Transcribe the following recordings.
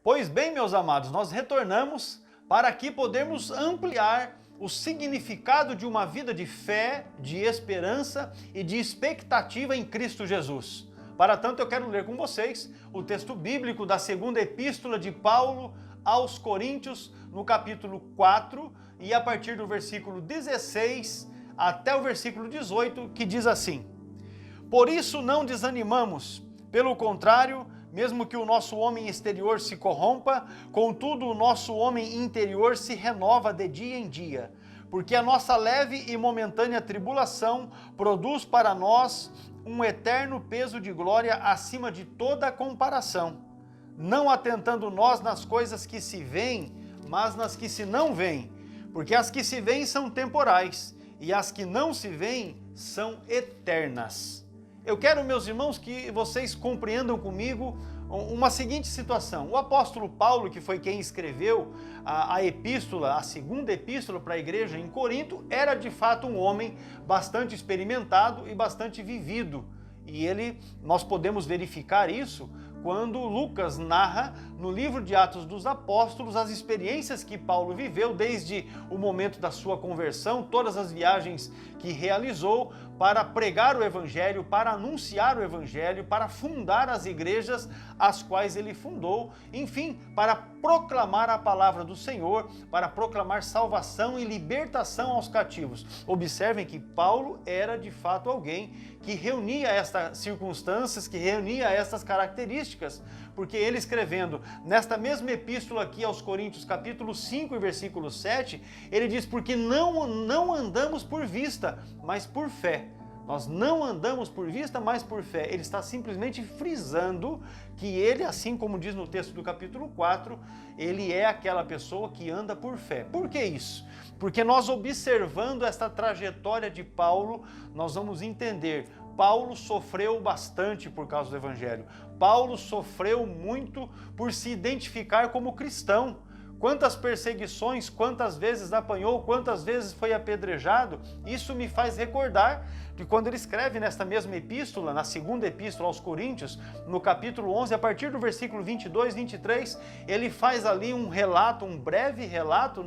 Pois bem, meus amados, nós retornamos para aqui podermos ampliar o significado de uma vida de fé, de esperança e de expectativa em Cristo Jesus. Para tanto, eu quero ler com vocês o texto bíblico da segunda epístola de Paulo aos Coríntios, no capítulo 4, e a partir do versículo 16 até o versículo 18, que diz assim: Por isso não desanimamos, pelo contrário, mesmo que o nosso homem exterior se corrompa, contudo o nosso homem interior se renova de dia em dia, porque a nossa leve e momentânea tribulação produz para nós um eterno peso de glória acima de toda comparação, não atentando nós nas coisas que se veem, mas nas que se não veem, porque as que se veem são temporais, e as que não se veem são eternas. Eu quero, meus irmãos, que vocês compreendam comigo uma seguinte situação. O apóstolo Paulo, que foi quem escreveu a epístola, a segunda epístola para a igreja em Corinto, era de fato um homem bastante experimentado e bastante vivido. E nós podemos verificar isso quando Lucas narra no livro de Atos dos Apóstolos as experiências que Paulo viveu desde o momento da sua conversão, todas as viagens que realizou para pregar o Evangelho, para anunciar o Evangelho, para fundar as igrejas as quais ele fundou, enfim, para proclamar a palavra do Senhor, para proclamar salvação e libertação aos cativos. Observem que Paulo era de fato alguém que reunia estas circunstâncias, que reunia estas características, porque ele escrevendo nesta mesma epístola aqui aos Coríntios, capítulo 5 e versículo 7, ele diz, porque não andamos por vista, mas por fé. Nós não andamos por vista, mas por fé. Ele está simplesmente frisando que ele, assim como diz no texto do capítulo 4, ele é aquela pessoa que anda por fé. Por que isso? Porque nós observando esta trajetória de Paulo, nós vamos entender. Paulo sofreu bastante por causa do Evangelho. Paulo sofreu muito por se identificar como cristão. Quantas perseguições, quantas vezes apanhou, quantas vezes foi apedrejado, isso me faz recordar de quando ele escreve nesta mesma epístola, na segunda epístola aos Coríntios, no capítulo 11, a partir do versículo 22, 23, ele faz ali um relato, um breve relato,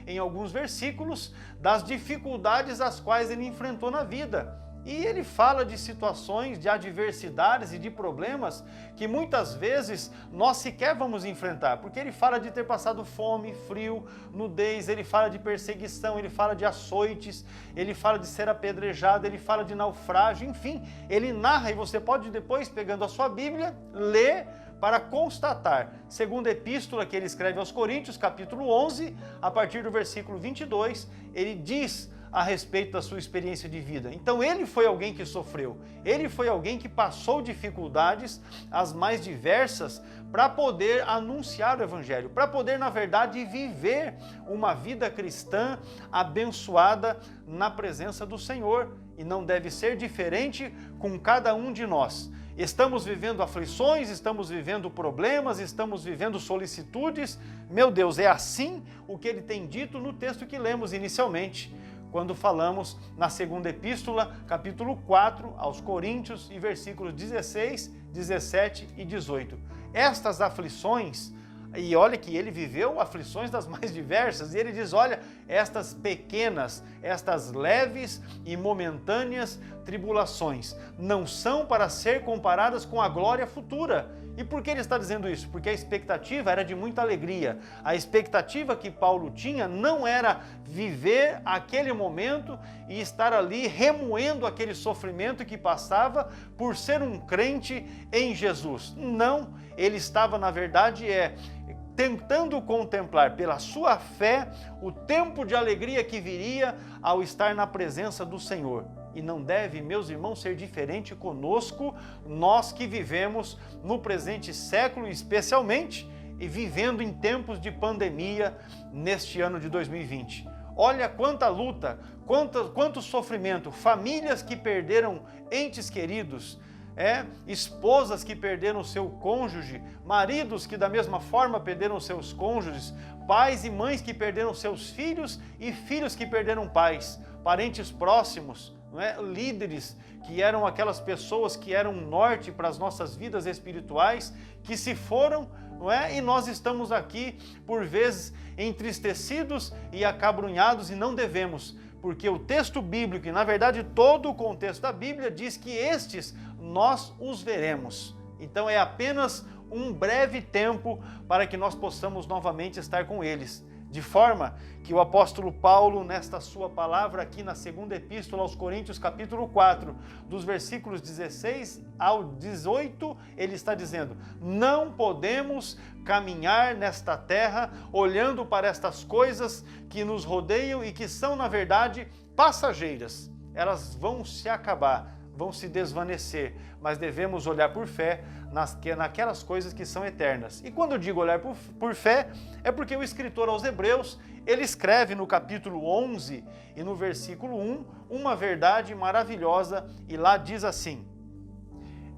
em alguns versículos, das dificuldades as quais ele enfrentou na vida. E ele fala de situações, de adversidades e de problemas que muitas vezes nós sequer vamos enfrentar, porque ele fala de ter passado fome, frio, nudez, ele fala de perseguição, ele fala de açoites, ele fala de ser apedrejado, ele fala de naufrágio, enfim, ele narra, e você pode depois, pegando a sua Bíblia, ler para constatar. Segunda epístola que ele escreve aos Coríntios, capítulo 11, a partir do versículo 22, ele diz a respeito da sua experiência de vida. Então ele foi alguém que sofreu, ele foi alguém que passou dificuldades as mais diversas para poder anunciar o Evangelho, para poder, na verdade, viver uma vida cristã abençoada na presença do Senhor. E não deve ser diferente com cada um de nós. Estamos vivendo aflições, estamos vivendo problemas, estamos vivendo solicitudes. Meu Deus, é assim o que ele tem dito no texto que lemos inicialmente, quando falamos na segunda epístola, capítulo 4, aos Coríntios, e versículos 16, 17 e 18. Estas aflições, e olha que ele viveu aflições das mais diversas, e ele diz, olha, estas pequenas, estas leves e momentâneas tribulações não são para ser comparadas com a glória futura. E por que ele está dizendo isso? Porque a expectativa era de muita alegria. A expectativa que Paulo tinha não era viver aquele momento e estar ali remoendo aquele sofrimento que passava por ser um crente em Jesus. Não, ele estava, na verdade, tentando contemplar pela sua fé o tempo de alegria que viria ao estar na presença do Senhor. E não deve, meus irmãos, ser diferente conosco, nós que vivemos no presente século, especialmente, e vivendo em tempos de pandemia neste ano de 2020. Olha quanta luta, quanto sofrimento, famílias que perderam entes queridos, esposas que perderam seu cônjuge, maridos que da mesma forma perderam seus cônjuges, pais e mães que perderam seus filhos e filhos que perderam pais, parentes próximos, líderes que eram aquelas pessoas que eram um norte para as nossas vidas espirituais, que se foram não é? E nós estamos aqui, por vezes, entristecidos e acabrunhados, e não devemos, porque o texto bíblico, e na verdade todo o contexto da Bíblia, diz que estes nós os veremos. Então é apenas um breve tempo para que nós possamos novamente estar com eles. De forma que o apóstolo Paulo, nesta sua palavra aqui na segunda epístola aos Coríntios, capítulo 4, dos versículos 16 ao 18, ele está dizendo: não podemos caminhar nesta terra olhando para estas coisas que nos rodeiam e que são, na verdade, passageiras. Elas vão se acabar, vão se desvanecer, mas devemos olhar por fé naquelas coisas que são eternas. E quando eu digo olhar por fé, é porque o escritor aos Hebreus, ele escreve no capítulo 11 e no versículo 1, uma verdade maravilhosa, e lá diz assim,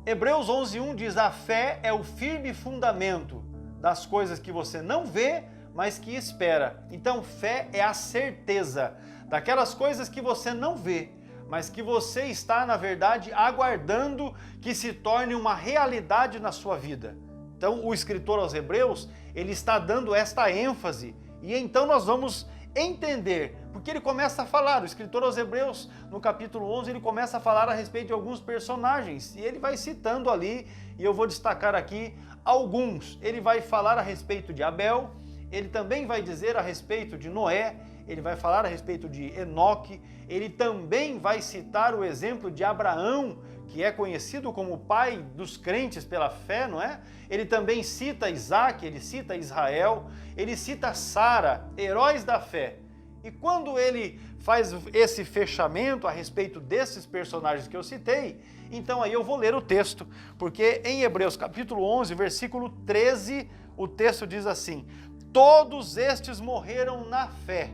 Hebreus 11:1 diz: a fé é o firme fundamento das coisas que você não vê, mas que espera. Então, fé é a certeza daquelas coisas que você não vê, mas que você está, na verdade, aguardando que se torne uma realidade na sua vida. Então, o escritor aos Hebreus, ele está dando esta ênfase, e então nós vamos entender, porque ele começa a falar, o escritor aos Hebreus, no capítulo 11, ele começa a falar a respeito de alguns personagens, e ele vai citando ali, e eu vou destacar aqui alguns. Ele vai falar a respeito de Abel, ele também vai dizer a respeito de Noé, ele vai falar a respeito de Enoque, ele também vai citar o exemplo de Abraão, que é conhecido como o pai dos crentes pela fé, não é? Ele também cita Isaac, ele cita Israel, ele cita Sara, heróis da fé. E quando ele faz esse fechamento a respeito desses personagens que eu citei, então aí eu vou ler o texto, porque em Hebreus capítulo 11, versículo 13, o texto diz assim: todos estes morreram na fé,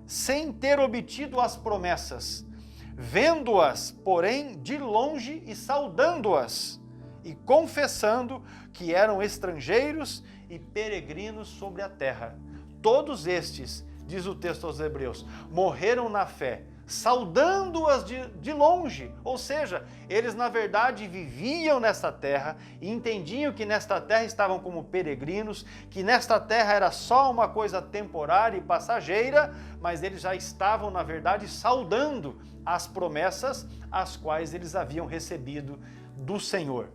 sem ter obtido as promessas, vendo-as, porém, de longe e saudando-as, e confessando que eram estrangeiros e peregrinos sobre a terra. Todos estes, diz o texto aos Hebreus, morreram na fé, saudando-as de longe, ou seja, eles na verdade viviam nesta terra e entendiam que nesta terra estavam como peregrinos, que nesta terra era só uma coisa temporária e passageira, mas eles já estavam na verdade saudando as promessas as quais eles haviam recebido do Senhor.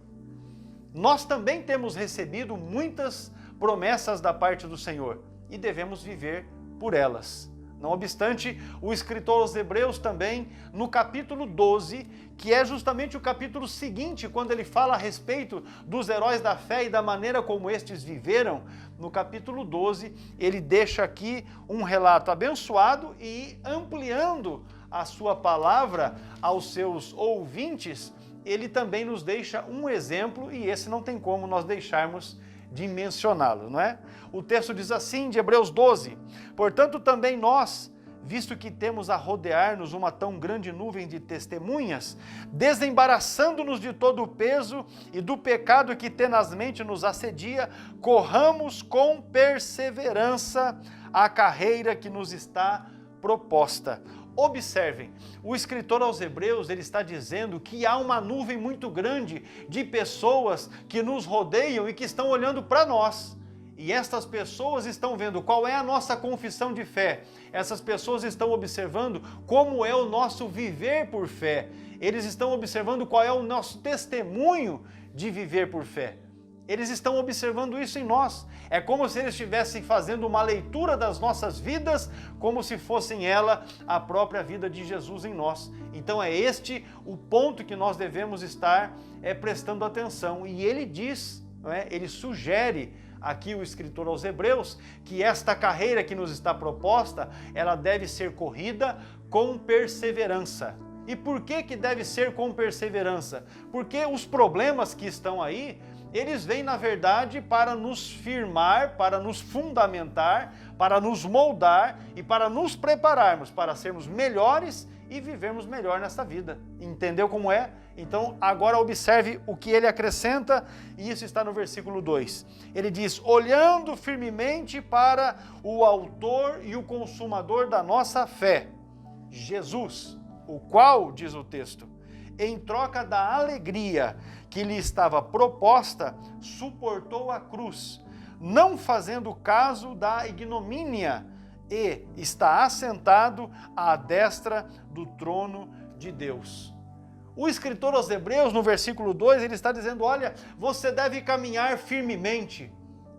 Nós também temos recebido muitas promessas da parte do Senhor e devemos viver por elas. Não obstante, o escritor aos Hebreus também, no capítulo 12, que é justamente o capítulo seguinte, quando ele fala a respeito dos heróis da fé e da maneira como estes viveram, no capítulo 12, ele deixa aqui um relato abençoado e ampliando a sua palavra aos seus ouvintes, ele também nos deixa um exemplo, e esse não tem como nós deixarmos de mencioná-lo, não é? O texto diz assim, de Hebreus 12, portanto também nós, visto que temos a rodear-nos uma tão grande nuvem de testemunhas, desembaraçando-nos de todo o peso e do pecado que tenazmente nos assedia, corramos com perseverança a carreira que nos está proposta. Observem, o escritor aos Hebreus, ele está dizendo que há uma nuvem muito grande de pessoas que nos rodeiam e que estão olhando para nós. E estas pessoas estão vendo qual é a nossa confissão de fé. Essas pessoas estão observando como é o nosso viver por fé. Eles estão observando qual é o nosso testemunho de viver por fé. Eles estão observando isso em nós. É como se eles estivessem fazendo uma leitura das nossas vidas, como se fossem ela a própria vida de Jesus em nós. Então é este o ponto que nós devemos estar prestando atenção. E ele diz, não é? Ele sugere aqui o escritor aos Hebreus que esta carreira que nos está proposta, ela deve ser corrida com perseverança. E por que deve ser com perseverança? Porque os problemas que estão aí, eles vêm, na verdade, para nos firmar, para nos fundamentar, para nos moldar e para nos prepararmos para sermos melhores e vivermos melhor nessa vida. Entendeu como é? Então, agora observe o que ele acrescenta, e isso está no versículo 2. Ele diz, olhando firmemente para o autor e o consumador da nossa fé, Jesus, o qual, diz o texto, em troca da alegria que lhe estava proposta, suportou a cruz, não fazendo caso da ignomínia, e está assentado à destra do trono de Deus. O escritor aos Hebreus, no versículo 2, ele está dizendo, olha, você deve caminhar firmemente,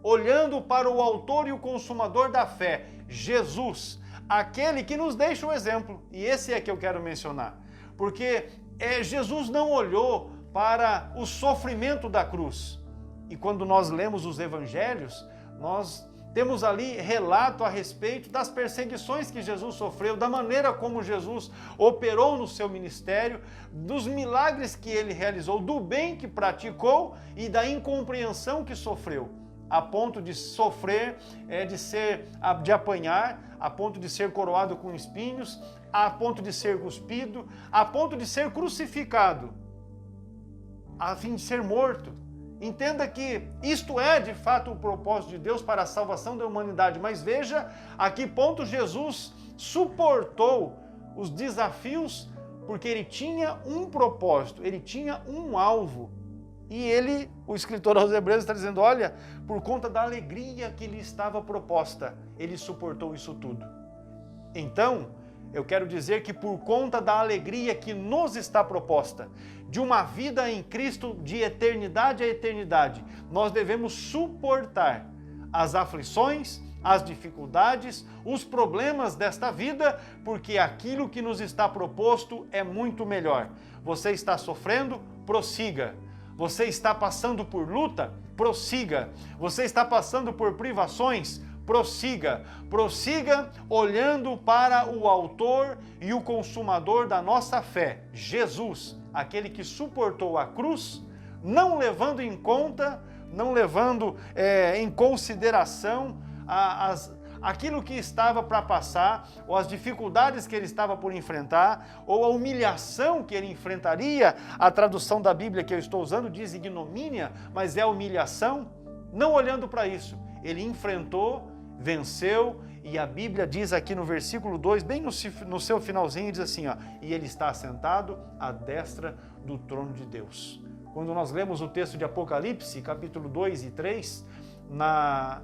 olhando para o autor e o consumador da fé, Jesus, aquele que nos deixa o exemplo. E esse é que eu quero mencionar, porque Jesus não olhou para o sofrimento da cruz. E quando nós lemos os evangelhos, nós temos ali relato a respeito das perseguições que Jesus sofreu, da maneira como Jesus operou no seu ministério, dos milagres que ele realizou, do bem que praticou e da incompreensão que sofreu, a ponto de sofrer, de apanhar, a ponto de ser coroado com espinhos, a ponto de ser cuspido, a ponto de ser crucificado, a fim de ser morto. Entenda que isto é de fato o propósito de Deus para a salvação da humanidade, mas veja a que ponto Jesus suportou os desafios, porque ele tinha um propósito, ele tinha um alvo. E ele, o escritor aos Hebreus, está dizendo, olha, por conta da alegria que lhe estava proposta, ele suportou isso tudo. Então, eu quero dizer que por conta da alegria que nos está proposta, de uma vida em Cristo de eternidade a eternidade, nós devemos suportar as aflições, as dificuldades, os problemas desta vida, porque aquilo que nos está proposto é muito melhor. Você está sofrendo? Prossiga. Você está passando por luta? Prossiga. Você está passando por privações? Prossiga, prossiga olhando para o autor e o consumador da nossa fé, Jesus, aquele que suportou a cruz, não levando em conta, não levando em consideração aquilo que estava para passar, ou as dificuldades que ele estava por enfrentar, ou a humilhação que ele enfrentaria. A tradução da Bíblia que eu estou usando diz ignomínia, mas é humilhação. Não olhando para isso, ele enfrentou, venceu, e a Bíblia diz aqui no versículo 2, bem no seu finalzinho, diz assim, ó, e ele está assentado à destra do trono de Deus. Quando nós lemos o texto de Apocalipse, capítulo 2 e 3,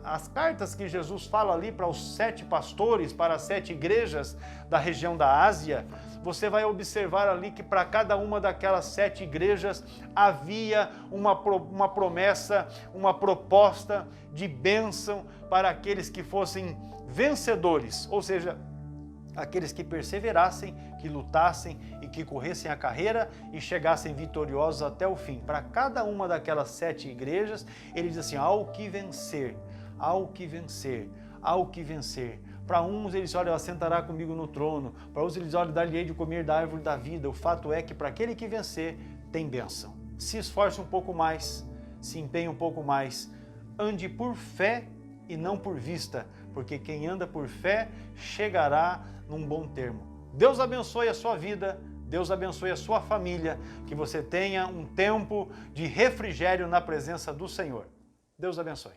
as cartas que Jesus fala ali para os 7 pastores, para as 7 igrejas da região da Ásia, você vai observar ali que para cada uma daquelas 7 igrejas havia uma promessa, uma proposta de bênção para aqueles que fossem vencedores, ou seja, aqueles que perseverassem, que lutassem e que corressem a carreira e chegassem vitoriosos até o fim. Para cada uma daquelas 7 igrejas, ele diz assim, ao que vencer, ao que vencer, ao que vencer. Para uns ele diz, olha, assentará comigo no trono. Para outros ele diz, olha, dar-lhe-ei de comer da árvore da vida. O fato é que para aquele que vencer, tem bênção. Se esforce um pouco mais, se empenhe um pouco mais. Ande por fé e não por vista, porque quem anda por fé chegará num bom termo. Deus abençoe a sua vida, Deus abençoe a sua família, que você tenha um tempo de refrigério na presença do Senhor. Deus abençoe.